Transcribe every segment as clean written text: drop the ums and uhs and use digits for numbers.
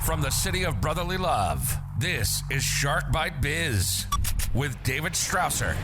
From the city of brotherly love, this is Shark Bite Biz with David Strausser.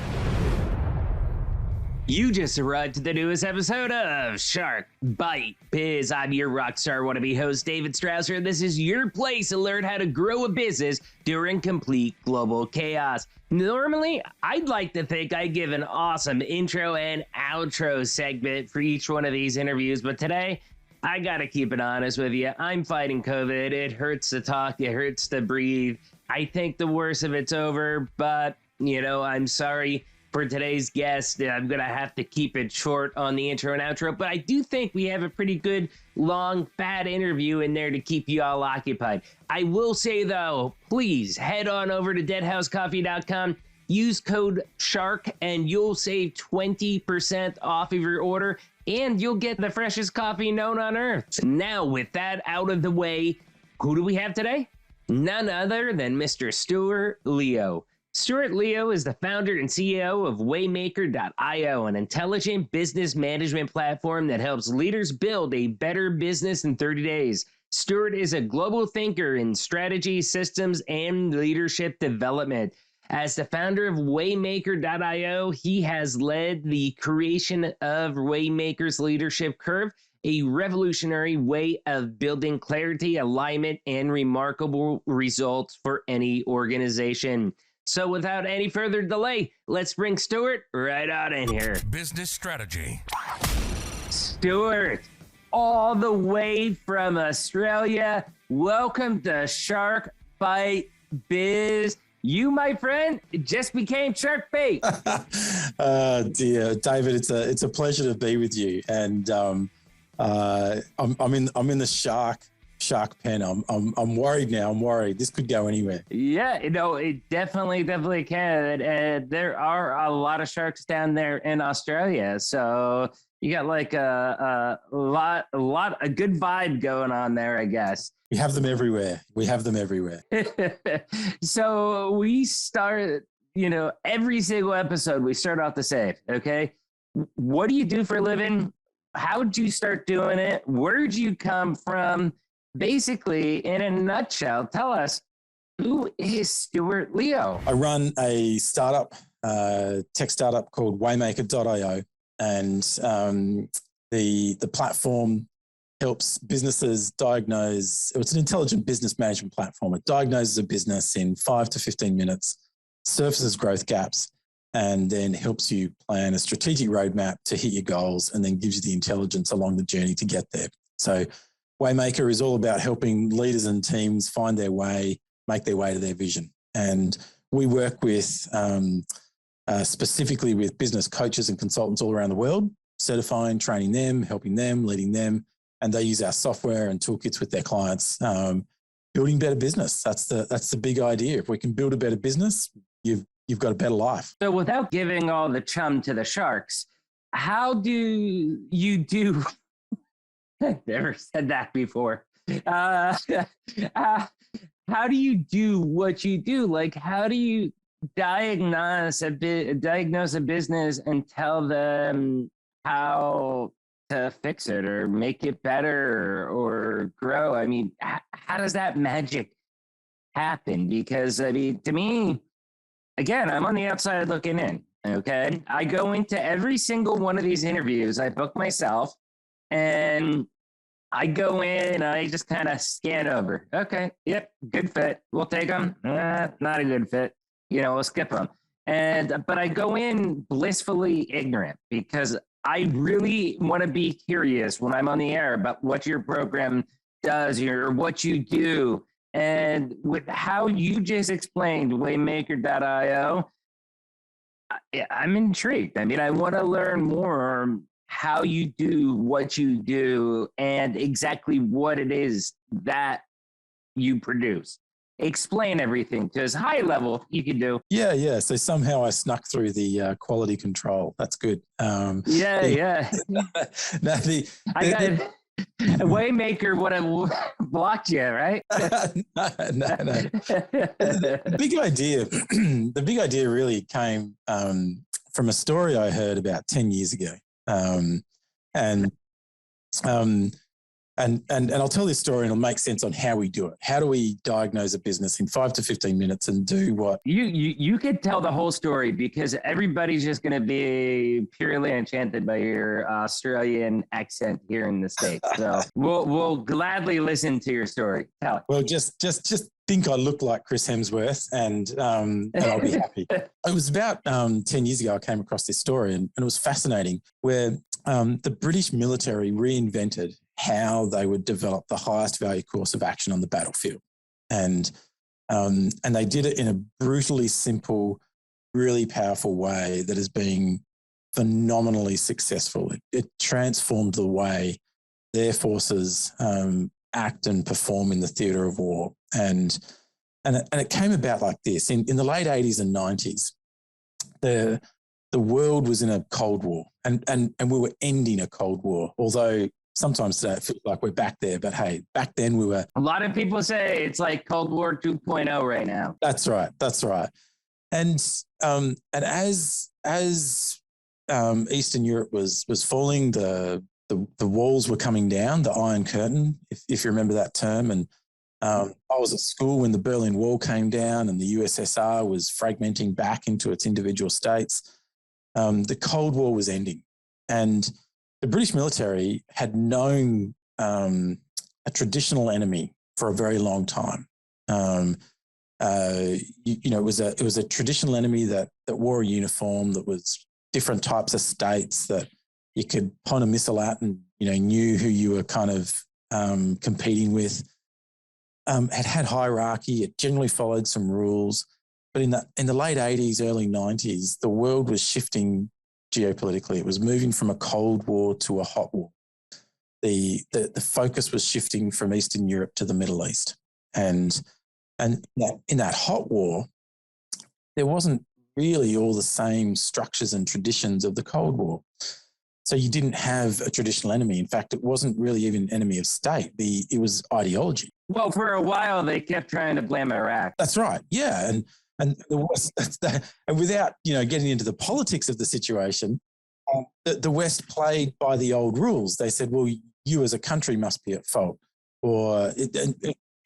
You just arrived to the newest episode of Shark Bite Biz. I'm your rockstar wannabe host, David Strausser, and this is your place to learn how to grow a business during complete global chaos. Normally, I'd like to think I give an awesome intro and outro segment for each one of these interviews, but today, I gotta keep it honest with you. I'm fighting COVID. It hurts to talk. It hurts to breathe. I think the worst of it's over, but, I'm sorry for today's guest. I'm gonna have to keep it short on the intro and outro, but I do think we have a pretty good, long, fat interview in there to keep you all occupied. I will say, though, please head on over to deadhousecoffee.com. Use code SHARK and you'll save 20% off of your order, and you'll get the freshest coffee known on earth. Now, with that out of the way, who do we have today? None other than Mr. Stuart Leo. Stuart Leo is the founder and CEO of Waymaker.io, an intelligent business management platform that helps leaders build a better business in 30 days. Stuart is a global thinker in strategy, systems, and leadership development. As the founder of Waymaker.io, he has led the creation of Waymaker's Leadership Curve, a revolutionary way of building clarity, alignment, and remarkable results for any organization. So without any further delay, let's bring Stuart right on in here. Business strategy. Stuart, all the way from Australia, welcome to Shark Bite Biz. You, my friend, just became Shark Bait. Dear David, it's a pleasure to be with you. And I'm in the shark pen. I'm worried now. I'm worried. This could go anywhere. Yeah, it definitely can. And there are a lot of sharks down there in Australia. So you got like a good vibe going on there, I guess. We have them everywhere. So we start, every single episode, we start off the same, okay? What do you do for a living? How'd you start doing it? Where'd you come from? Basically, in a nutshell, tell us, who is Stuart Leo? I run a startup, tech startup called Waymaker.io, and the platform helps businesses diagnose. It's an intelligent business management platform. It diagnoses a business in 5 to 15 minutes, surfaces growth gaps, and then helps you plan a strategic roadmap to hit your goals, and then gives you the intelligence along the journey to get there. So Waymaker is all about helping leaders and teams find their way, make their way to their vision. And we work with specifically with business coaches and consultants all around the world, certifying, training them, helping them, leading them. And they use our software and toolkits with their clients, building better business. That's the big idea. If we can build a better business, you've got a better life. So without giving all the chum to the sharks, how do you do? I've never said that before. How do you do what you do? Like, how do you diagnose a business and tell them how to fix it or make it better or grow? I mean, how does that magic happen? Because, to me, again, I'm on the outside looking in, okay? I go into every single one of these interviews. I book myself, and I go in and I just kind of scan over. Okay, yep, good fit. We'll take them. Not a good fit. We'll skip them. But I go in blissfully ignorant because I really want to be curious when I'm on the air about what your program does or what you do. And with how you just explained Waymaker.io, I'm intrigued. I mean, I want to learn more how you do what you do and exactly what it is that you produce. Explain everything, because high level you can do. Yeah. So somehow I snuck through the quality control. That's good. Yeah. No, I got Waymaker would have blocked you, right? No. The big idea really came from a story I heard about 10 years ago. And And I'll tell this story and it'll make sense on how we do it. How do we diagnose a business in 5 to 15 minutes and do what? You could tell the whole story because everybody's just going to be purely enchanted by your Australian accent here in the States. So we'll gladly listen to your story. Tell it. Well, just think I look like Chris Hemsworth and I'll be happy. It was about 10 years ago I came across this story and it was fascinating where the British military reinvented how they would develop the highest value course of action on the battlefield. And they did it in a brutally simple, really powerful way that has been phenomenally successful. It transformed the way their forces act and perform in the theatre of war. And it came about like this. In the late 80s and 90s, the world was in a Cold War and we were ending a Cold War, although sometimes today it feels like we're back there, but hey, back then we were. A lot of people say it's like Cold War 2.0 right now. That's right. And as Eastern Europe was falling, the walls were coming down, the Iron Curtain, if you remember that term. And I was at school when the Berlin Wall came down and the USSR was fragmenting back into its individual states. The Cold War was ending, and the British military had known a traditional enemy for a very long time. It was a traditional enemy that wore a uniform, that was different types of states, that you could point a missile at and knew who you were kind of competing with. Had hierarchy. It generally followed some rules. But in the late 80s, early 90s, the world was shifting geopolitically. It was moving from a Cold War to a hot war. The focus was shifting from Eastern Europe to the Middle East. And in that hot war, there wasn't really all the same structures and traditions of the Cold War. So you didn't have a traditional enemy. In fact, it wasn't really even an enemy of state. It was ideology. Well, for a while, they kept trying to blame Iraq. That's right. Yeah. And the West, and without getting into the politics of the situation, the West played by the old rules. They said, "Well, you as a country must be at fault," but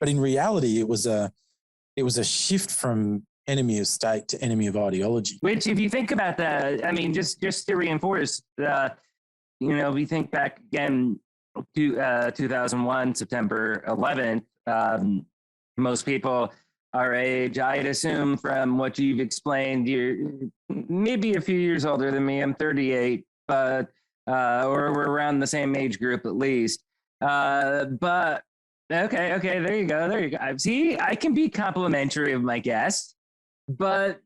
in reality, it was a shift from enemy of state to enemy of ideology. Which, if you think about that, I mean, just to reinforce, we think back again to 2001, September 11th. Most people our age, I'd assume from what you've explained, you're maybe a few years older than me. I'm 38, but or we're around the same age group at least. But okay, there you go. See, I can be complimentary of my guest, but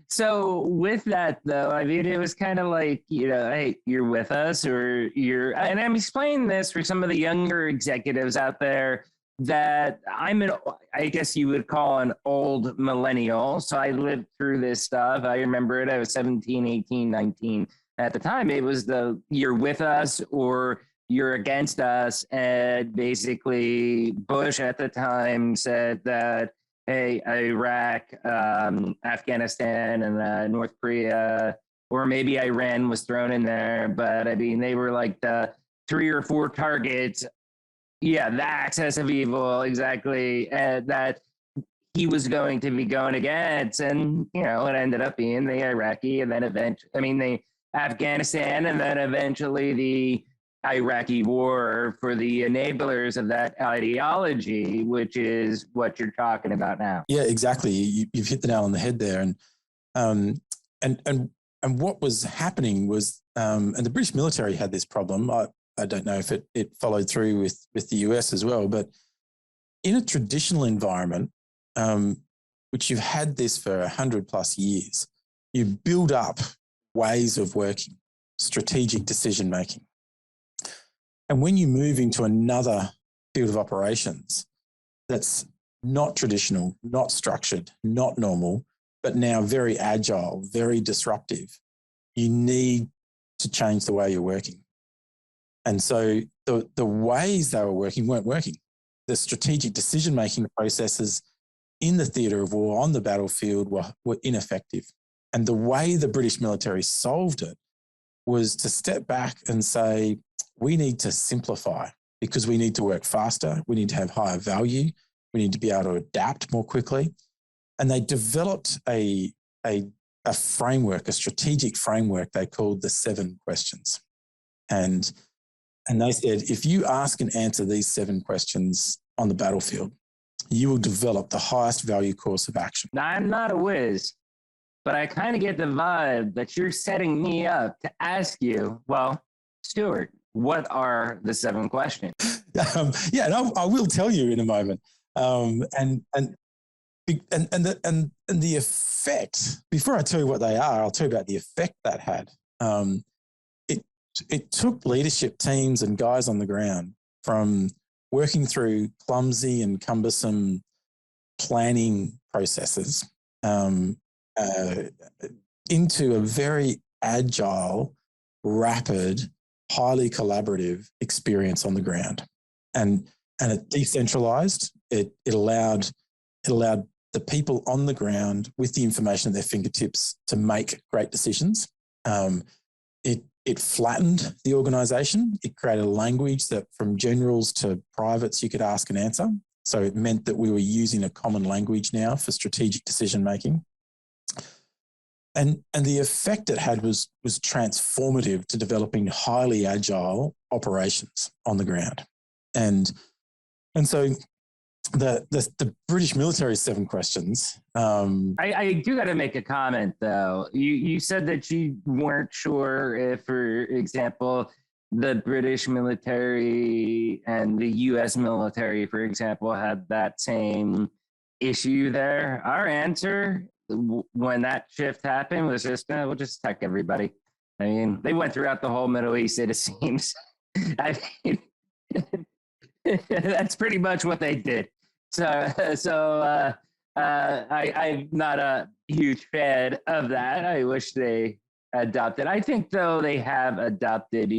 so with that though, I mean, it was kind of like, hey, you're with us, or and I'm explaining this for some of the younger executives out there that I guess you would call an old millennial. So I lived through this stuff. I remember it. I was 17, 18, 19 at the time. It was you're with us or you're against us. And basically Bush at the time said that, hey, Iraq, Afghanistan, and North Korea, or maybe Iran was thrown in there. But I mean, they were like the 3 or 4 targets. Yeah, the axis of evil, exactly, that he was going to be going against. And, it ended up being the Iraqi and then the Afghanistan, and then eventually the Iraqi war for the enablers of that ideology, which is what you're talking about now. Yeah, exactly. You've hit the nail on the head there. And what was happening was, and the British military had this problem. I don't know if it followed through with the US as well, but in a traditional environment, which you've had this for 100+ years, you build up ways of working, strategic decision-making. And when you move into another field of operations that's not traditional, not structured, not normal, but now very agile, very disruptive, you need to change the way you're working. And so the ways they weren't working. The strategic decision-making processes in the theatre of war, on the battlefield, were ineffective. And the way the British military solved it was to step back and say, we need to simplify because we need to work faster. We need to have higher value. We need to be able to adapt more quickly. And they developed a framework, a strategic framework they called the 7 questions. And they said, if you ask and answer these 7 questions on the battlefield, you will develop the highest value course of action. Now, I'm not a whiz, but I kind of get the vibe that you're setting me up to ask you, well, Stuart, what are the 7 questions? Yeah, and I will tell you in a moment. And the effect, before I tell you what they are, I'll tell you about the effect that had. It took leadership teams and guys on the ground from working through clumsy and cumbersome planning processes into a very agile, rapid, highly collaborative experience on the ground. And it decentralized. It allowed the people on the ground with the information at their fingertips to make great decisions. It flattened the organization. It created a language that from generals to privates you could ask and answer. So it meant that we were using a common language now for strategic decision making. And the effect it had was transformative to developing highly agile operations on the ground. And so the British military 7 questions. I do got to make a comment, though. You said that you weren't sure if, for example, the British military and the U.S. military, for example, had that same issue there. Our answer when that shift happened was just, we'll just attack everybody. I mean, they went throughout the whole Middle East, it seems. I mean, that's pretty much what they did. So I'm not a huge fan of that. I wish they adopted. I think, though, they have adopted,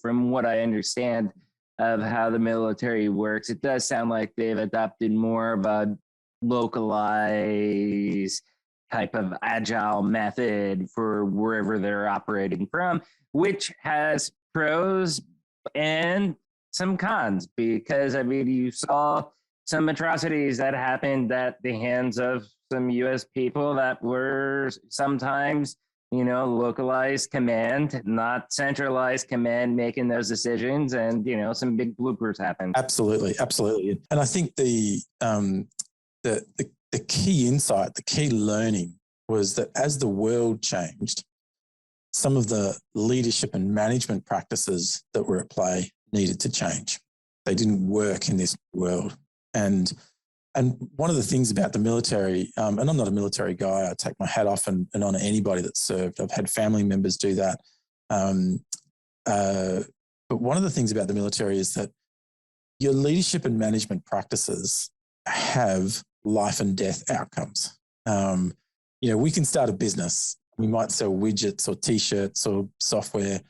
from what I understand of how the military works, it does sound like they've adopted more of a localized type of agile method for wherever they're operating from, which has pros and some cons, because, I mean, you saw some atrocities that happened at the hands of some U.S. people that were sometimes, localized command, not centralized command making those decisions, and, some big bloopers happened. Absolutely. And I think the key insight, the key learning was that as the world changed, some of the leadership and management practices that were at play needed to change. They didn't work in this world. And one of the things about the military, and I'm not a military guy, I take my hat off and honor anybody that served. I've had family members do that. But one of the things about the military is that your leadership and management practices have life and death outcomes. We can start a business. We might sell widgets or T-shirts or software.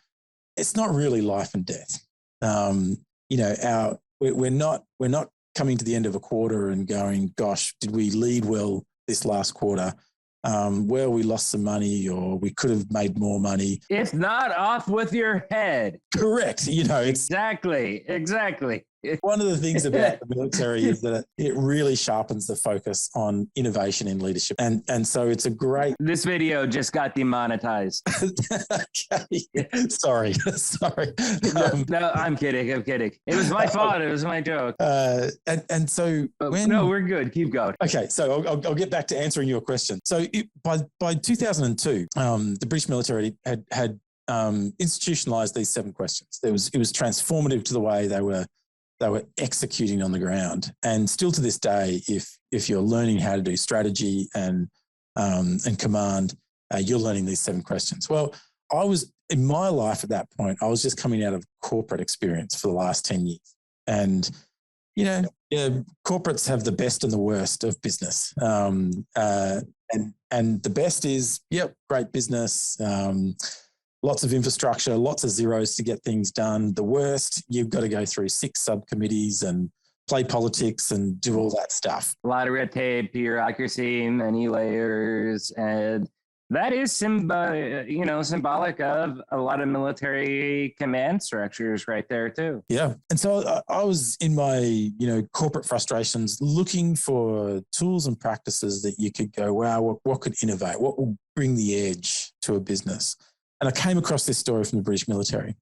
It's not really life and death. We're not coming to the end of a quarter and going, gosh, did we lead well this last quarter? Well, we lost some money, or we could have made more money. It's not off with your head. Correct. Exactly. One of the things about the military is that it really sharpens the focus on innovation in leadership. And so it's a great... This video just got demonetized. Okay. Sorry. No, I'm kidding. It was my fault. It was my joke. And so... No, we're good. Keep going. Okay, so I'll get back to answering your question. So by 2002, the British military had institutionalized these 7 questions. It was transformative to the way they were executing on the ground. And still to this day, if you're learning how to do strategy and command, you're learning these 7 questions. Well, I was, in my life at that point, I was just coming out of corporate experience for the last 10 years. And, corporates have the best and the worst of business. And the best is, great business, lots of infrastructure, lots of zeros to get things done. The worst, you've got to go through 6 subcommittees and play politics and do all that stuff. A lot of red tape, bureaucracy, many layers, and That is symbolic of a lot of military command structures right there too. Yeah. And so I was in my, corporate frustrations looking for tools and practices that you could go, wow, what could innovate? What will bring the edge to a business? And I came across this story from the British military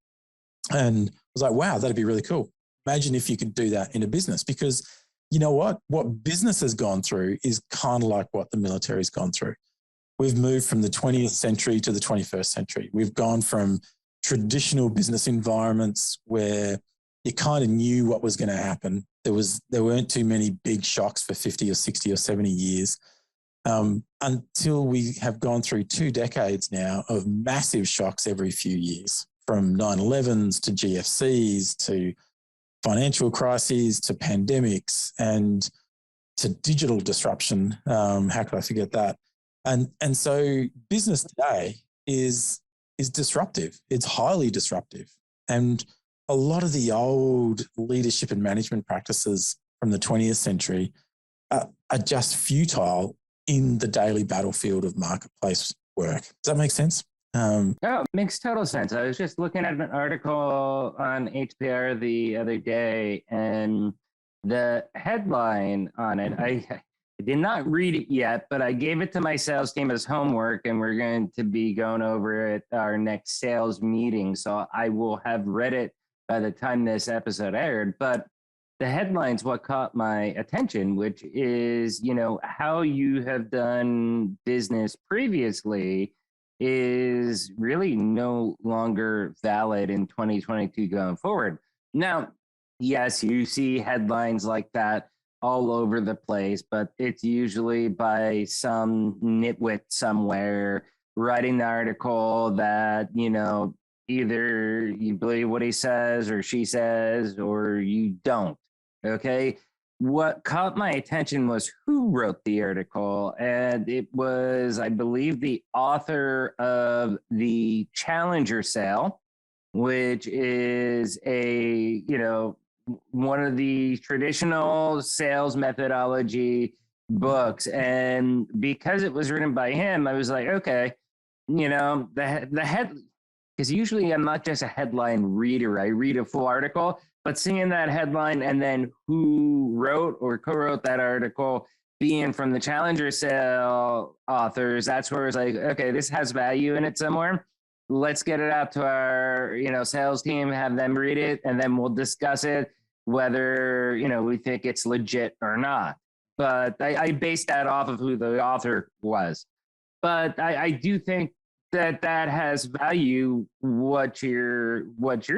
and was like, wow, that'd be really cool. Imagine if you could do that in a business, because you know what business has gone through is kind of like what the military's gone through. We've moved from the 20th century to the 21st century. We've gone from traditional business environments where you kind of knew what was going to happen. There weren't too many big shocks for 50 or 60 or 70 years until we have gone through 2 decades now of massive shocks every few years, from 9/11s to GFCs to financial crises to pandemics and to digital disruption. How could I forget that? And so business today is disruptive. It's highly disruptive. And a lot of the old leadership and management practices from the 20th century are just futile in the daily battlefield of marketplace work. Does that make sense? Oh, it makes total sense. I was just looking at an article on HPR the other day, and the headline on it, I did not read it yet, but I gave it to my sales team as homework, and we're going to be going over it at our next sales meeting. So I will have read it by the time this episode aired. But the headline's what caught my attention, which is, how you have done business previously is really no longer valid in 2022 going forward. Now, yes, you see headlines like that all over the place, but it's usually by some nitwit somewhere writing the article that, either you believe what he says or she says, or you don't. Okay. What caught my attention was who wrote the article, and it was, I believe, the author of the Challenger Sale, which is one of the traditional sales methodology books. And because it was written by him, I was like, okay, the head, because usually I'm not just a headline reader. I read a full article. But seeing that headline and then who wrote or co-wrote that article being from the Challenger Sale authors, that's where it's like, okay, this has value in it somewhere. Let's get it out to our, sales team, have them read it, and then we'll discuss it, whether, we think it's legit or not. But I based that off of who the author was. But I do think that has value, what you're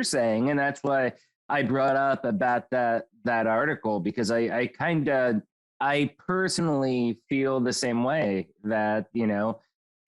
saying, and that's why I brought up about that article, because I personally feel the same way that,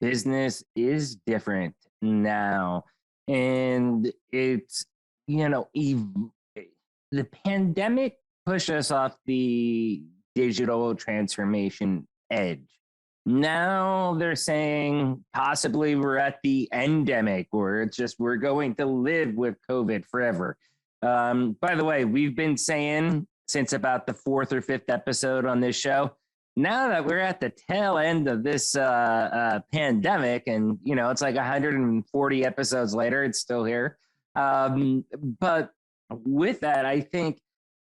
business is different now. And it's, the pandemic pushed us off the digital transformation edge. Now they're saying possibly we're at the endemic, where it's just we're going to live with COVID forever. By the way, we've been saying since about the 4th or 5th episode on this show, now that we're at the tail end of this pandemic, and, it's like 140 episodes later, it's still here. But with that, I think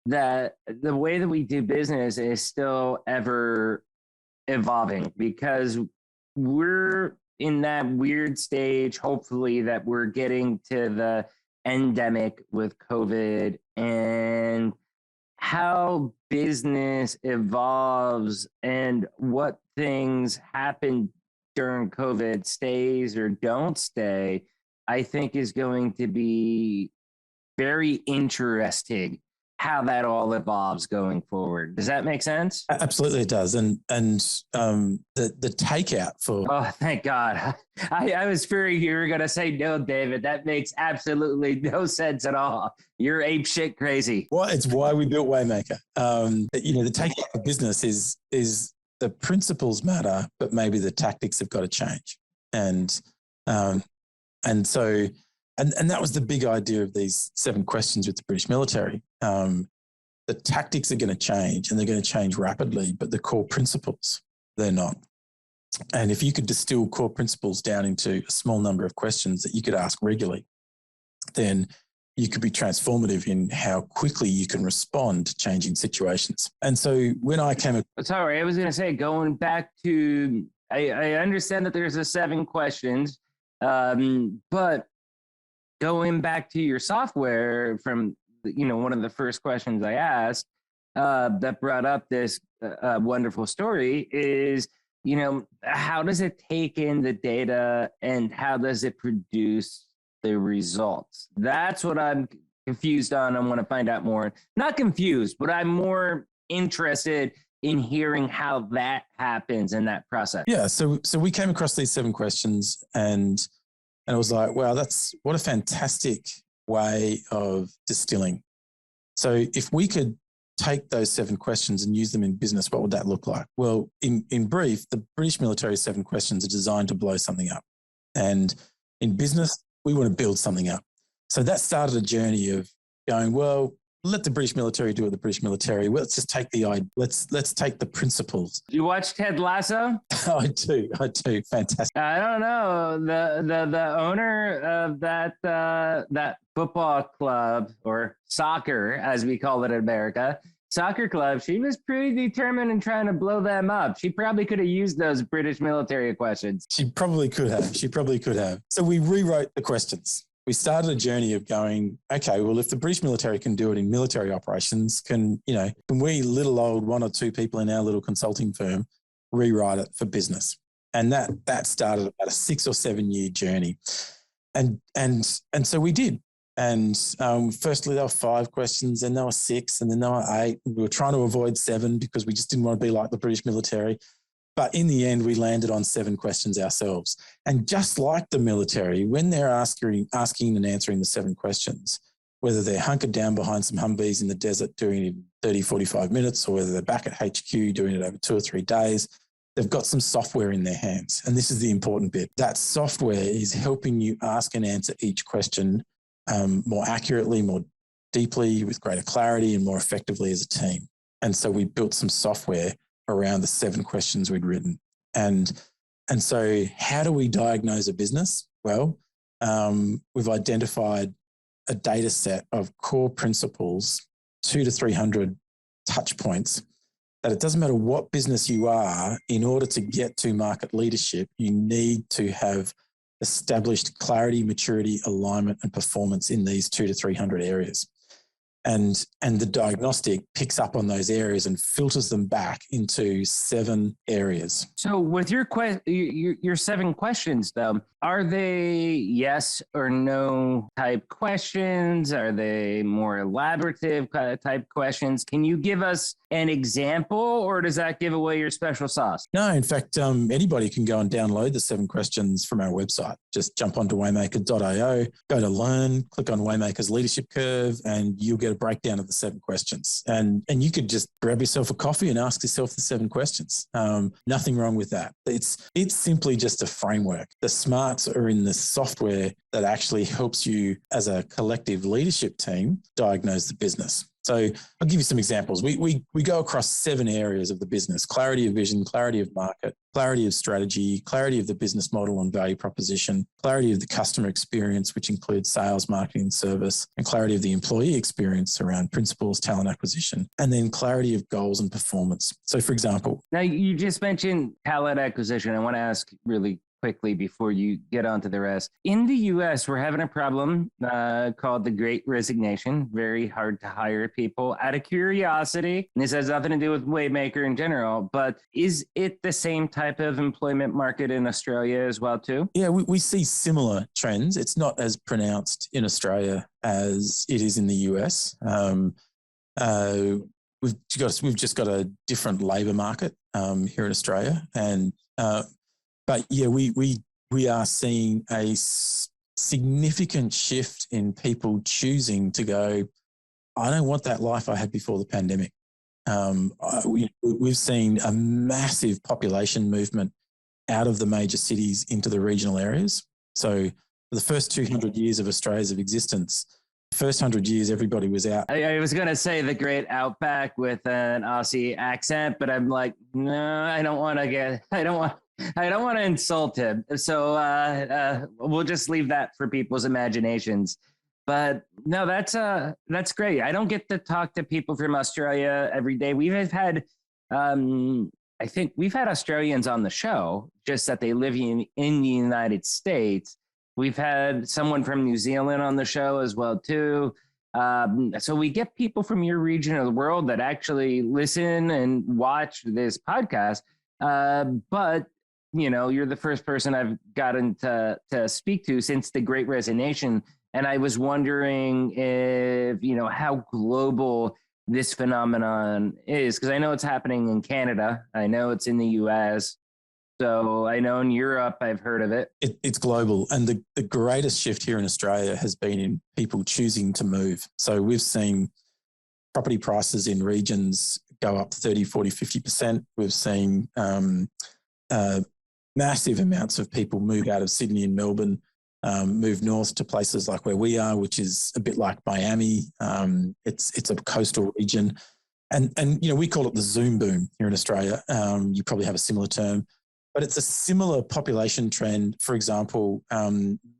that the way that we do business is still ever evolving, because we're in that weird stage, hopefully, that we're getting to the endemic with COVID, and how business evolves and what things happen during COVID stays or don't stay, I think is going to be very interesting, how that all evolves going forward. Does that make sense? Absolutely, it does. And the takeout for... Oh, thank God. I was fearing you were going to say no, David. That makes absolutely no sense at all. You're ape shit crazy. Well, it's why we built Waymaker. The takeout for business is the principles matter, but maybe the tactics have got to change. And so that was the big idea of these 7 questions with the British military. The tactics are going to change, and they're going to change rapidly, but the core principles, they're not. And if you could distill core principles down into a small number of questions that you could ask regularly, then you could be transformative in how quickly you can respond to changing situations. And so when I came... Sorry, I was going to say, going back to, I understand that there's a 7 questions, but going back to your software from, one of the first questions I asked that brought up this wonderful story is, how does it take in the data and how does it produce the results? That's what I'm confused on. I want to find out more. Not confused, but I'm more interested in hearing how that happens in that process. Yeah. So we came across these 7 questions and I was like, wow, what a fantastic way of distilling. So if we could take those 7 questions and use them in business, what would that look like? Well, in brief, the British military 7 questions are designed to blow something up. And in business, we want to build something up. So that started a journey of going, well, let the British military do what the British military. Let's just take let's take the principles. You watch Ted Lasso? I do. Fantastic. I don't know. The owner of that football club, or soccer, as we call it in America, soccer club, she was pretty determined in trying to blow them up. She probably could have used those British military questions. She probably could have. So we rewrote the questions. We started a journey of going, okay, well, if the British military can do it in military operations, can we little old 1 or 2 people in our little consulting firm rewrite it for business? And that started about a 6 or 7 year journey. And so we did. And firstly, there were 5 questions, then there were 6, and then there were 8. We were trying to avoid 7 because we just didn't want to be like the British military. But in the end, we landed on 7 questions ourselves. And just like the military, when they're asking and answering the 7 questions, whether they're hunkered down behind some Humvees in the desert doing it in 30, 45 minutes, or whether they're back at HQ doing it over 2 or 3 days, they've got some software in their hands. And this is the important bit. That software is helping you ask and answer each question more accurately, more deeply, with greater clarity, and more effectively as a team. And so we built some software around the 7 questions we'd written. And so how do we diagnose a business? Well, we've identified a data set of core principles, 200 to 300 touch points, that it doesn't matter what business you are, in order to get to market leadership, you need to have established clarity, maturity, alignment, and performance in these 200 to 300 areas. And the diagnostic picks up on those areas and filters them back into 7 areas. So with your 7 questions, though, are they yes or no type questions? Are they more elaborative type questions? Can you give us an example, or does that give away your special sauce? No, in fact, anybody can go and download the 7 questions from our website. Just jump onto waymaker.io, go to learn, click on Waymaker's leadership curve, and you'll get a breakdown of the 7 questions. And you could just grab yourself a coffee and ask yourself the 7 questions. Nothing wrong with that. It's simply just a framework. The smarts are in the software that actually helps you as a collective leadership team diagnose the business. So I'll give you some examples. We go across 7 areas of the business: clarity of vision, clarity of market, clarity of strategy, clarity of the business model and value proposition, clarity of the customer experience, which includes sales, marketing, and service, and clarity of the employee experience around principles, talent acquisition, and then clarity of goals and performance. So for example, now you just mentioned talent acquisition. I want to ask really quickly before you get on to the rest. In the US, we're having a problem called the Great Resignation. Very hard to hire people. Out of curiosity, and this has nothing to do with Waymaker in general, but is it the same type of employment market in Australia as well too? Yeah, we see similar trends. It's not as pronounced in Australia as it is in the US. We've just got a different labour market here in Australia, and but yeah, we are seeing a significant shift in people choosing to go, I don't want that life I had before the pandemic. We've seen a massive population movement out of the major cities into the regional areas. So for the first 200 years of Australia's existence, the first 100 years, everybody was out. I was going to say the great outback with an Aussie accent, but I'm like, no, I don't want I don't want to insult him, so we'll just leave that for people's imaginations. But no, that's great. I don't get to talk to people from Australia every day. We've had, I think we've had Australians on the show, just that they live in the United States. We've had someone from New Zealand on the show as well too. So we get people from your region of the world that actually listen and watch this podcast. But you know, you're the first person I've gotten to speak to since the Great Resignation. And I was wondering if, you know, how global this phenomenon is, because I know it's happening in Canada. I know it's in the US. So I know in Europe, I've heard of it. It's global. And the greatest shift here in Australia has been in people choosing to move. So we've seen property prices in regions go up 30, 40, 50%. We've seen massive amounts of people move out of Sydney and Melbourne, move north to places like where we are, which is a bit like Miami. It's a coastal region. And you know, we call it the Zoom boom here in Australia. You probably have a similar term. But it's a similar population trend. For example,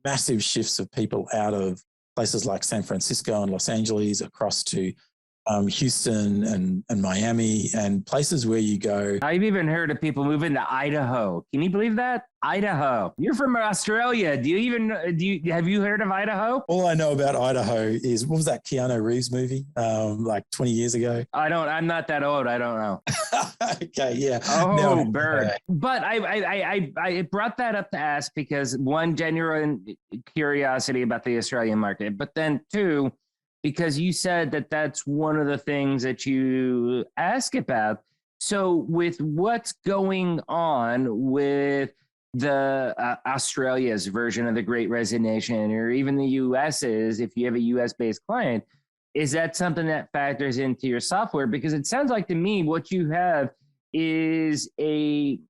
massive shifts of people out of places like San Francisco and Los Angeles across to Houston and Miami and places where you go. I've even heard of people moving to Idaho. Can you believe that? Idaho. You're from Australia. Have you heard of Idaho? All I know about Idaho is, what was that Keanu Reeves movie like 20 years ago? I'm not that old. I don't know. Okay, yeah. Oh, no, bird. But I brought that up to ask because one, genuine curiosity about the Australian market, but then two, because you said that that's one of the things that you ask about. So with what's going on with the Australia's version of the Great Resignation, or even the US's, if you have a US-based client, is that something that factors into your software? Because it sounds like to me what you have is a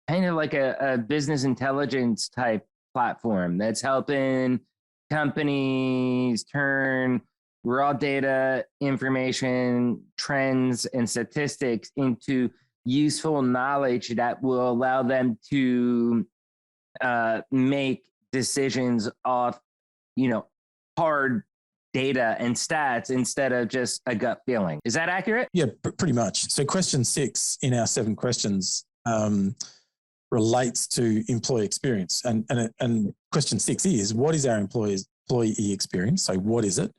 kind of like a business intelligence type platform that's helping companies turn raw data, information, trends, and statistics into useful knowledge that will allow them to make decisions off, you know, hard data and stats instead of just a gut feeling. Is that accurate? Yeah, pretty much. So question 6 in our 7 questions relates to employee experience. And question 6 is, what is our employee experience? So what is it?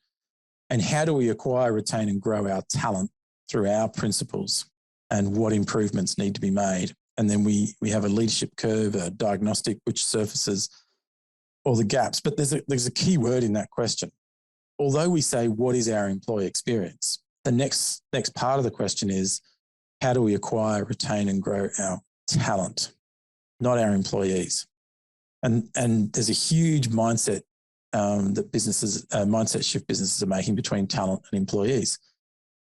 And how do we acquire, retain, and grow our talent through our principles? And what improvements need to be made? And then we have a leadership curve, a diagnostic, which surfaces all the gaps. But there's a key word in that question. Although we say, what is our employee experience? The next part of the question is, how do we acquire, retain, and grow our talent, not our employees? And there's a huge mindset that mindset shift businesses are making between talent and employees.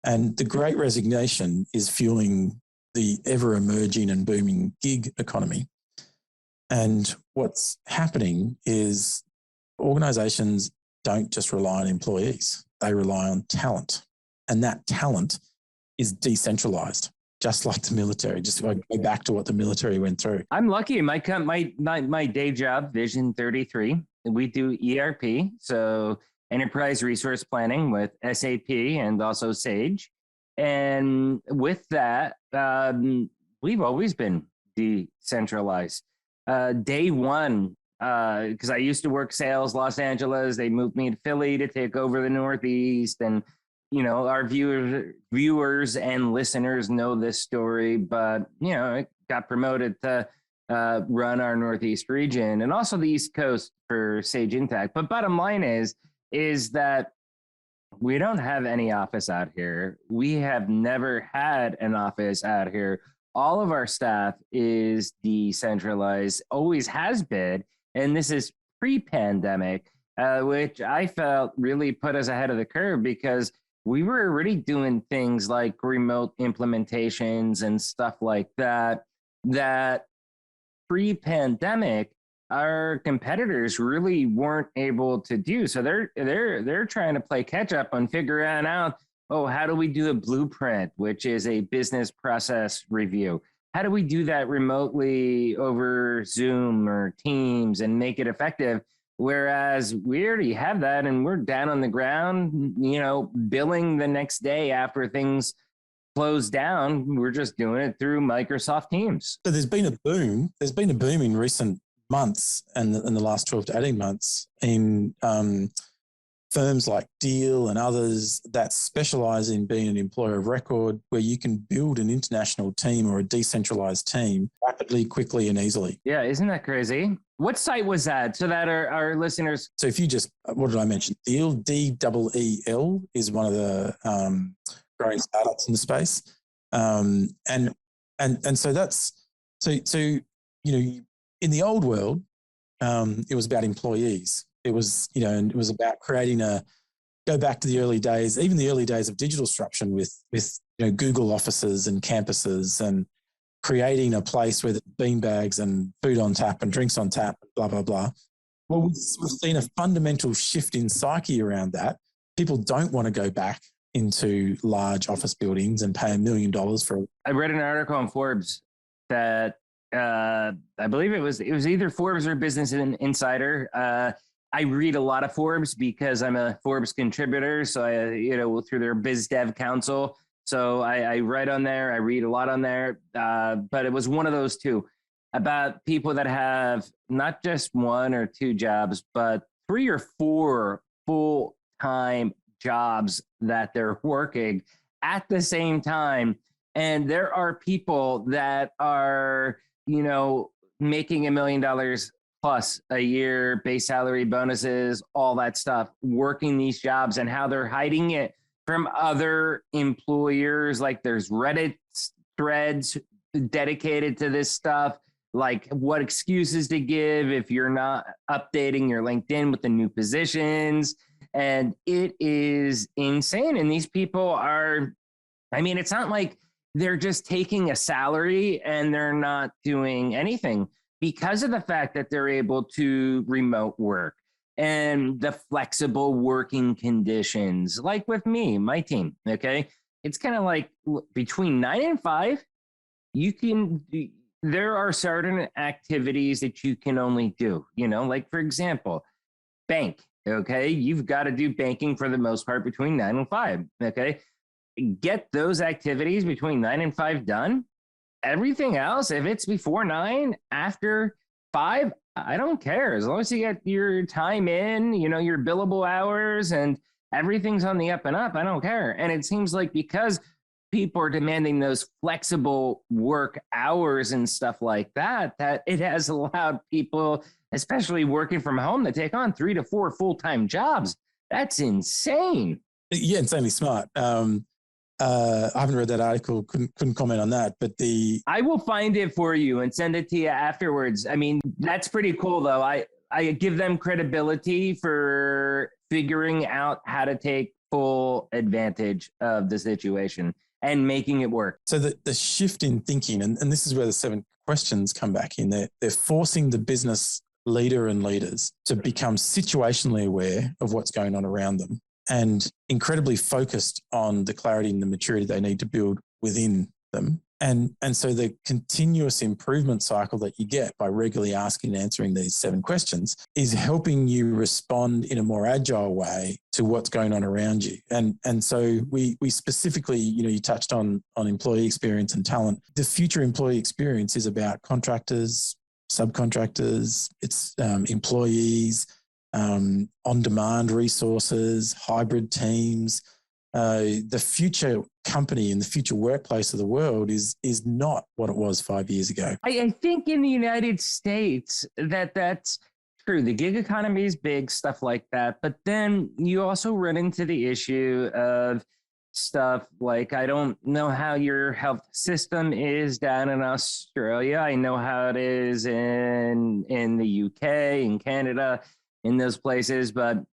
And the Great Resignation is fueling the ever emerging and booming gig economy. And what's happening is organizations don't just rely on employees, they rely on talent. And that talent is decentralized, just like the military. Just if I go back to what the military went through. I'm lucky. My day job, Vision 33, we do ERP, so enterprise resource planning with SAP and also Sage. And with that, we've always been decentralized. Day one, because I used to work sales Los Angeles, they moved me to Philly to take over the Northeast. And, you know, our viewers and listeners know this story, but, you know, I got promoted to run our Northeast region and also the East Coast for Sage Intact. But bottom line is that we don't have any office out here. We have never had an office out here. All of our staff is decentralized, always has been. And this is pre-pandemic, which I felt really put us ahead of the curve because we were already doing things like remote implementations and stuff like that pre-pandemic, our competitors really weren't able to do. So they're trying to play catch up on figuring out, how do we do a blueprint, which is a business process review? how do we do that remotely over Zoom or Teams and make it effective? Whereas we already have that and we're down on the ground, billing the next day after things close down. We're just doing it through Microsoft Teams. So there's been a boom. There's been a boom in recent months and in the last 12 to 18 months in firms like Deal and others that specialize in being an employer of record, where you can build an international team or a decentralized team rapidly, quickly, and easily. Yeah, isn't that crazy? What site was that so that our listeners... So if you just, what did I mention? Deal, DEEL, is one of the growing startups in the space. And so that's, so in the old world, it was about employees. It was, and it was about creating go back to the early days, even the early days of digital disruption with Google offices and campuses, and creating a place where there's beanbags and food on tap and drinks on tap, blah, blah, blah. Well, we've seen a fundamental shift in psyche around that. People don't want to go back into large office buildings and pay $1 million for. I read an article on Forbes that I believe it was either Forbes or Business Insider. I read a lot of Forbes because I'm a Forbes contributor. So through their Biz Dev Council. So I write on there, I read a lot on there. But it was one of those two about people that have not just 1 or 2 jobs, but 3 or 4 full-time jobs that they're working at the same time. And there are people that are, making $1 million plus a year, base salary, bonuses, all that stuff, working these jobs, and how they're hiding it from other employers. Like there's Reddit threads dedicated to this stuff, like what excuses to give if you're not updating your LinkedIn with the new positions. And it is insane. And these people are, it's not like they're just taking a salary and they're not doing anything, because of the fact that they're able to remote work and the flexible working conditions. Like with me, my team, okay? It's kind of like between 9 and 5, there are certain activities that you can only do, like for example, bank, okay? You've got to do banking for the most part between 9 and 5, okay? Get those activities between 9 and 5 done. Everything else, if it's before 9, after 5, I don't care. As long as you get your time in, your billable hours and everything's on the up and up, I don't care. And it seems like because people are demanding those flexible work hours and stuff like that, that it has allowed people, especially working from home, to take on 3 to 4 full-time jobs. That's insane. Yeah, insanely smart. I haven't read that article, couldn't comment on that, but I will find it for you and send it to you afterwards. That's pretty cool though. I give them credibility for figuring out how to take full advantage of the situation and making it work. So the shift in thinking, and this is where the 7 questions come back in, they're forcing the business leader and leaders to become situationally aware of what's going on around them, and incredibly focused on the clarity and the maturity they need to build within them. And so the continuous improvement cycle that you get by regularly asking and answering these 7 questions is helping you respond in a more agile way to what's going on around you. And so we specifically, you touched on employee experience and talent. The future employee experience is about contractors, subcontractors, it's employees, on-demand resources, hybrid teams. The future company and the future workplace of the world is not what it was 5 years ago. I think in the United States that's true. The gig economy is big, stuff like that. But then you also run into the issue of stuff like, I don't know how your health system is down in Australia. I know how it is in the UK, in Canada, in those places, but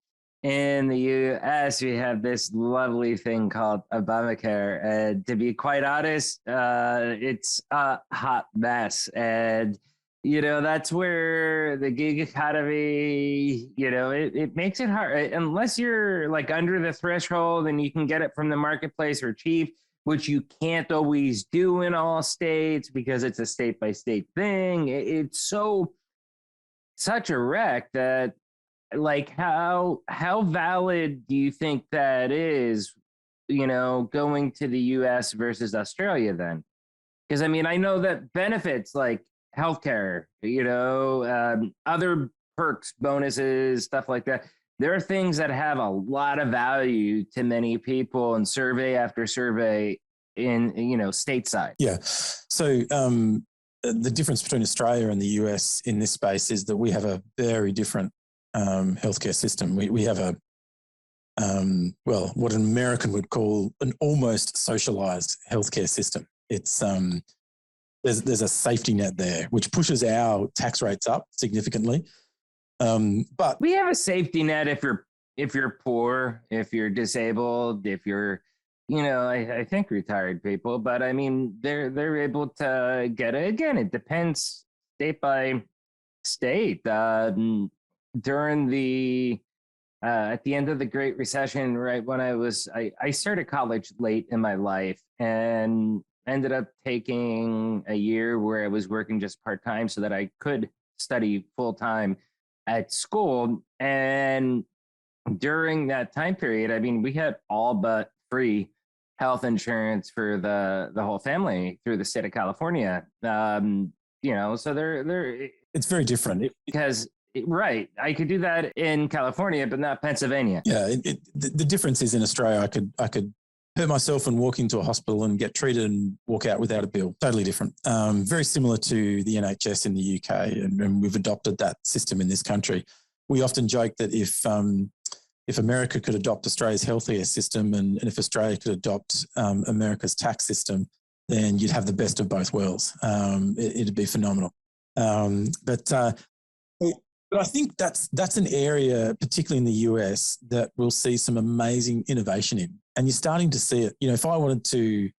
in the US, we have this lovely thing called Obamacare. And to be quite honest, it's a hot mess. And, that's where the gig economy, it makes it hard. Unless you're like under the threshold and you can get it from the marketplace or cheap, which you can't always do in all states because it's a state by state thing. It's such a wreck that, like, how valid do you think that is, going to the US versus Australia then? Because I mean, I know that benefits like healthcare, other perks, bonuses, stuff like that. There are things that have a lot of value to many people, and survey after survey in stateside. Yeah. So the difference between Australia and the US in this space is that we have a very different healthcare system. We have a what an American would call an almost socialized healthcare system. It's there's a safety net there, which pushes our tax rates up significantly. But we have a safety net if you're poor, if you're disabled, if you're, I think retired people. But I mean, they're able to get it. Again, it depends state by state. During the at the end of the Great Recession, right when I started college late in my life and ended up taking a year where I was working just part-time so that I could study full-time at school. And during that time period, I mean, we had all but free health insurance for the whole family through the state of California. So it's very different because right, I could do that in California, but not Pennsylvania. Yeah, the difference is in Australia, I could hurt myself and walk into a hospital and get treated and walk out without a bill. Totally different. Very similar to the NHS in the UK, and we've adopted that system in this country. We often joke that if America could adopt Australia's healthcare system and if Australia could adopt America's tax system, then you'd have the best of both worlds. It'd be phenomenal. But I think that's an area, particularly in the US, that we'll see some amazing innovation in. And you're starting to see it. If I wanted to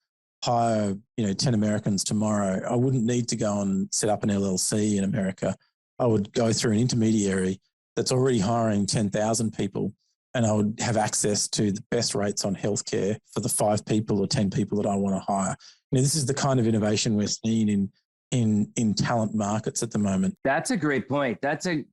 hire, 10 Americans tomorrow, I wouldn't need to go and set up an LLC in America. I would go through an intermediary that's already hiring 10,000 people, and I would have access to the best rates on healthcare for the 5 people or 10 people that I want to hire. This is the kind of innovation we're seeing in talent markets at the moment. That's a great point. That's a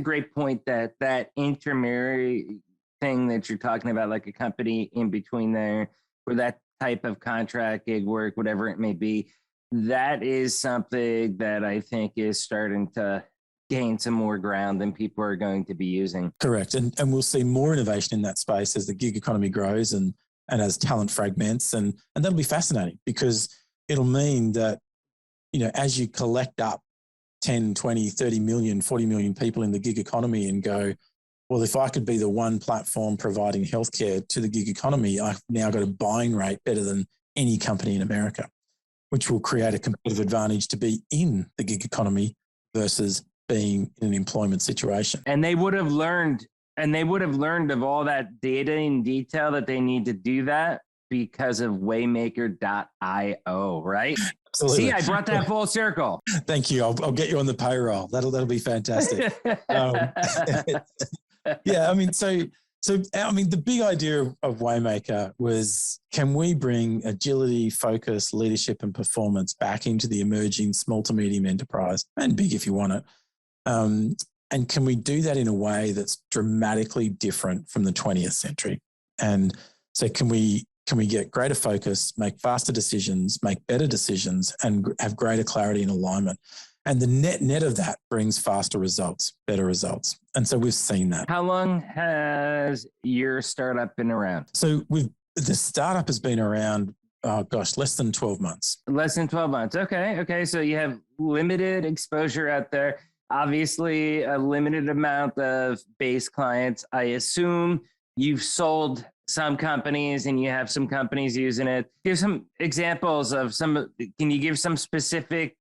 great point, that intermediary thing that you're talking about, like a company in between there for that type of contract, gig work, whatever it may be. That is something that I think is starting to gain some more ground than people are going to be using. Correct. And we'll see more innovation in that space as the gig economy grows and as talent fragments. And that'll be fascinating because it'll mean that, as you collect up 10, 20, 30 million, 40 million people in the gig economy and go, well, if I could be the one platform providing healthcare to the gig economy, I've now got a buying rate better than any company in America, which will create a competitive advantage to be in the gig economy versus being in an employment situation. And they would have learned of all that data in detail that they need to do that because of Waymaker.io, right? Absolutely. See, I brought that full circle. Thank you. I'll get you on the payroll. That'll be fantastic. Yeah, I mean, the big idea of Waymaker was, can we bring agility, focus, leadership, and performance back into the emerging small to medium enterprise, and big if you want it, and can we do that in a way that's dramatically different from the 20th century? And so can we get greater focus, make faster decisions, make better decisions, and have greater clarity and alignment? And the net of that brings faster results, better results. And so we've seen that. How long has your startup been around? So the startup has been around, less than 12 months. Less than 12 months. Okay. So you have limited exposure out there. Obviously, a limited amount of base clients. I assume you've sold some companies and you have some companies using it. Give some examples of can you give some specific,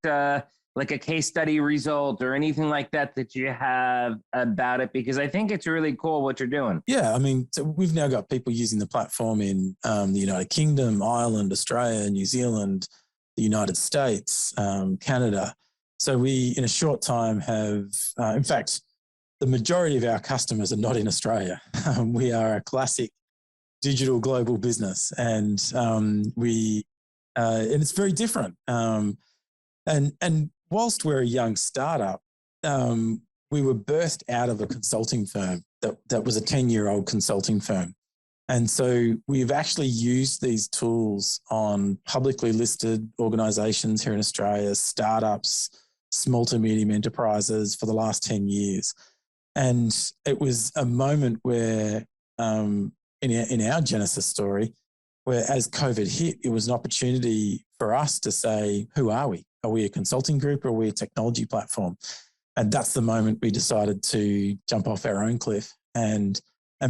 like a case study result or anything like that you have about it? Because I think it's really cool what you're doing. Yeah, I mean, so we've now got people using the platform in the United Kingdom, Ireland, Australia, New Zealand, the United States, Canada. So we, in a short time, have, in fact, the majority of our customers are not in Australia. We are a classic digital global business, and and it's very different. And whilst we're a young startup, we were birthed out of a consulting firm that was a 10-year-old consulting firm. And so we've actually used these tools on publicly listed organizations here in Australia, startups, small to medium enterprises for the last 10 years. And it was a moment where, in our Genesis story, where as COVID hit, it was an opportunity for us to say, who are we? Are we a consulting group or are we a technology platform? And that's the moment we decided to jump off our own cliff and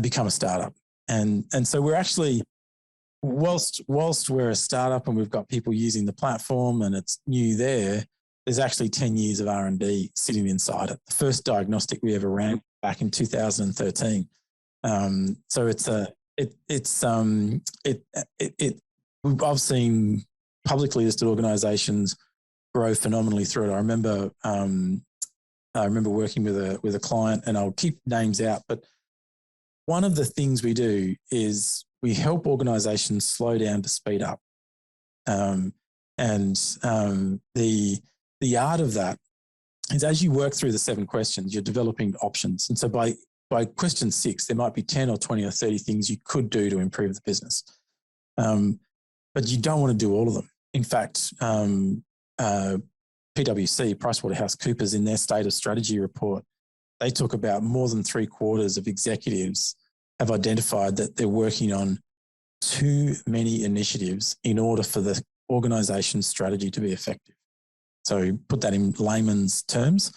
become a startup. And so we're actually, whilst we're a startup and we've got people using the platform and it's new there's actually 10 years of R&D sitting inside it. The first diagnostic we ever ran back in 2013. So I've seen publicly listed organizations grow phenomenally through it. I remember working with a client, and I'll keep names out, but one of the things we do is we help organizations slow down to speed up. The art of that is, as you work through the 7 questions, you're developing options. And so by question 6, there might be 10 or 20 or 30 things you could do to improve the business. But you don't want to do all of them. In fact, PwC, PricewaterhouseCoopers, in their State of Strategy report, they talk about more than 3/4 of executives have identified that they're working on too many initiatives in order for the organization's strategy to be effective. So put that in layman's terms,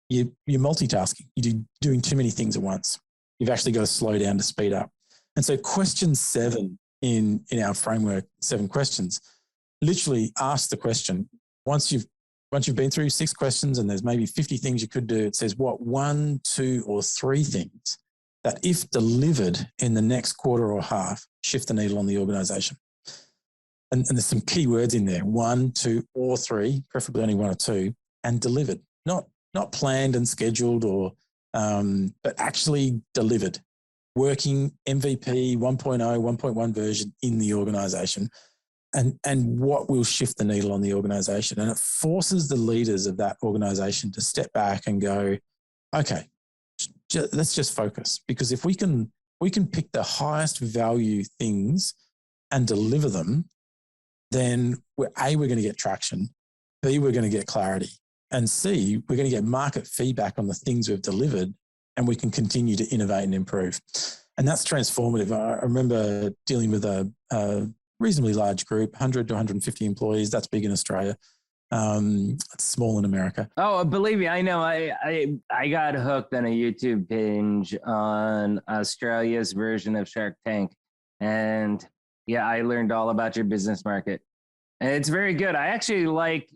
you're multitasking. You're doing too many things at once. You've actually got to slow down to speed up. And so question 7 in our framework, 7 questions, literally ask the question. Once you've been through 6 questions and there's maybe 50 things you could do, it says what 1, 2, or 3 things that, if delivered in the next quarter or half, shift the needle on the organization. And there's some key words in there: 1, 2, or 3, preferably only 1 or 2, and delivered. Not planned and scheduled, but actually delivered. Working MVP 1.0, 1.1 version in the organization. And what will shift the needle on the organization. And it forces the leaders of that organization to step back and go, okay, let's just focus. Because if we can pick the highest value things and deliver them, then we're going to get traction. B, we're going to get clarity. And C, we're going to get market feedback on the things we've delivered, and we can continue to innovate and improve. And that's transformative. I remember dealing with a reasonably large group, 100 to 150 employees. That's big in Australia. It's small in America. Oh, believe me, I know. I got hooked on a YouTube binge on Australia's version of Shark Tank. And yeah, I learned all about your business market. And it's very good. I actually like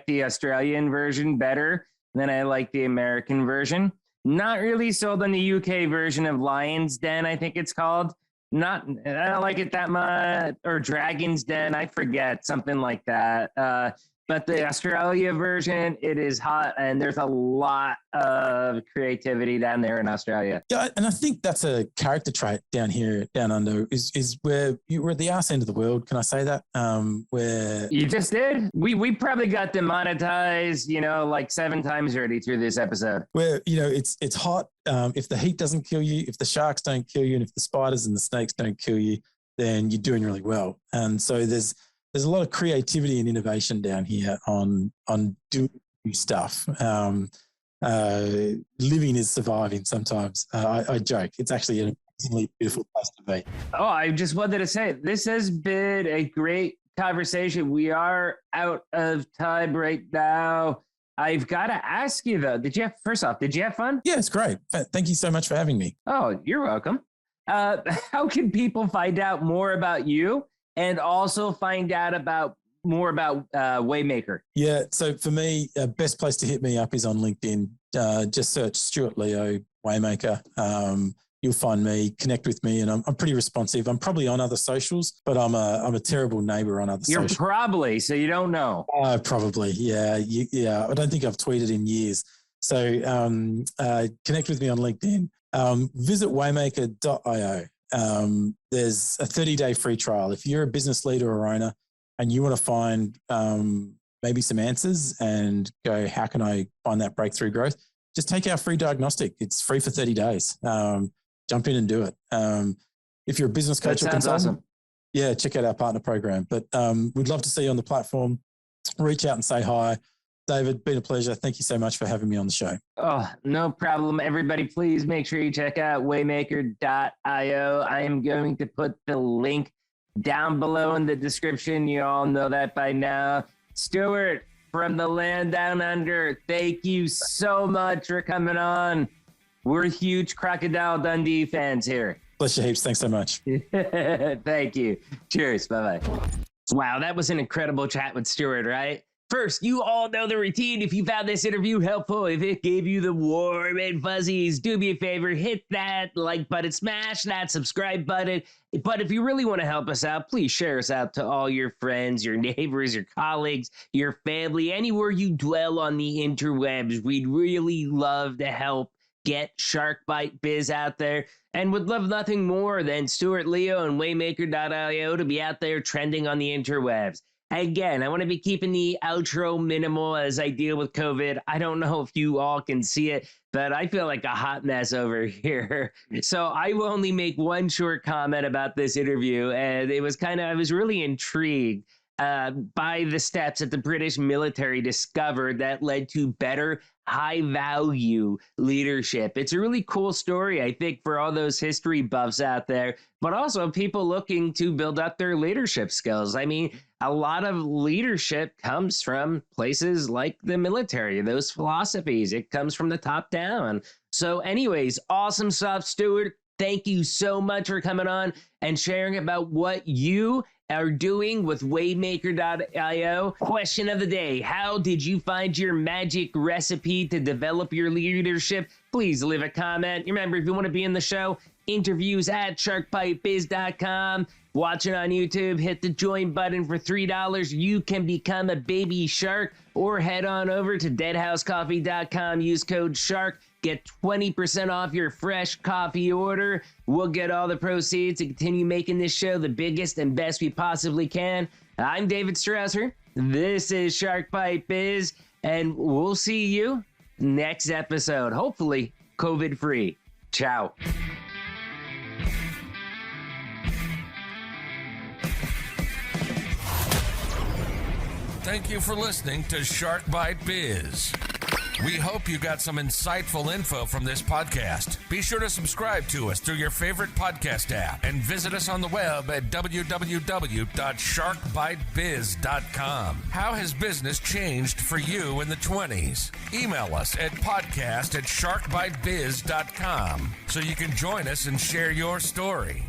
the Australian version better than I like the American version. Not really sold on the UK version of Lion's Den, I think it's called. I don't like it that much, or Dragon's Den, I forget, something like that. But the Australia version, it is hot, and there's a lot of creativity down there in Australia. Yeah, and I think that's a character trait down here, down under, is where we're at the arse end of the world. Can I say that? Where you just did? We probably got demonetized, like 7 times already through this episode. Where it's hot. If the heat doesn't kill you, if the sharks don't kill you, and if the spiders and the snakes don't kill you, then you're doing really well. And so there's a lot of creativity and innovation down here on doing new stuff. Living is surviving sometimes. I joke. It's actually an amazingly beautiful place to be. Oh, I just wanted to say, this has been a great conversation. We are out of time right now. I've got to ask you, though, did you have fun? Yeah, it's great. Thank you so much for having me. Oh, you're welcome. How can people find out more about you and also find out more about Waymaker? Yeah, so for me, best place to hit me up is on LinkedIn. Just search Stuart Leo, Waymaker. You'll find me, connect with me, and I'm pretty responsive. I'm probably on other socials, but I'm a terrible neighbor on other socials. You're probably, so you don't know. Probably, yeah. I don't think I've tweeted in years. So connect with me on LinkedIn. Visit waymaker.io. there's a 30-day free trial. If you're a business leader or owner and you want to find maybe some answers and go, how can I find that breakthrough growth? Just take our free diagnostic. It's free for 30 days. Jump in and do it. If you're a business coach or consultant, awesome. Yeah, check out our partner program. But we'd love to see you on the platform. Reach out and say hi. David, been a pleasure. Thank you so much for having me on the show. Oh, no problem. Everybody, please make sure you check out waymaker.io. I am going to put the link down below in the description. You all know that by now. Stuart, from the land down under, thank you so much for coming on. We're huge Crocodile Dundee fans here. Pleasure heaps. Thanks so much. Thank you. Cheers. Bye-bye. Wow, that was an incredible chat with Stuart, right? First, you all know the routine. If you found this interview helpful, if it gave you the warm and fuzzies, do me a favor, hit that like button, smash that subscribe button. But if you really want to help us out, please share us out to all your friends, your neighbors, your colleagues, your family, anywhere you dwell on the interwebs. We'd really love to help get Shark Bite Biz out there, and would love nothing more than Stuart Leo and Waymaker.io to be out there trending on the interwebs. Again, I want to be keeping the outro minimal as I deal with COVID. I don't know if you all can see it, but I feel like a hot mess over here. So I will only make one short comment about this interview, and it was I was really intrigued by the steps that the British military discovered that led to better high-value leadership. It's a really cool story, I think, for all those history buffs out there, but also people looking to build up their leadership skills. I mean, a lot of leadership comes from places like the military, those philosophies. It comes from the top down. So anyways, awesome stuff, Stuart. Thank you so much for coming on and sharing about what you are doing with Waymaker.io. Question of the day: how did you find your magic recipe to develop your leadership? Please leave a comment. Remember, if you want to be in the show, interviews at sharkbitebiz.com. Watching on YouTube, hit the join button for $3. You can become a baby shark, or head on over to deadhousecoffee.com. Use code SHARK. Get 20% off your fresh coffee order. We'll get all the proceeds to continue making this show the biggest and best we possibly can. I'm David Strausser. This is Shark Bite Biz, and we'll see you next episode. Hopefully COVID-free. Ciao. Thank you for listening to Shark Bite Biz. We hope you got some insightful info from this podcast. Be sure to subscribe to us through your favorite podcast app and visit us on the web at www.sharkbitebiz.com. How has business changed for you in the 20s? Email us at podcast@sharkbitebiz.com so you can join us and share your story.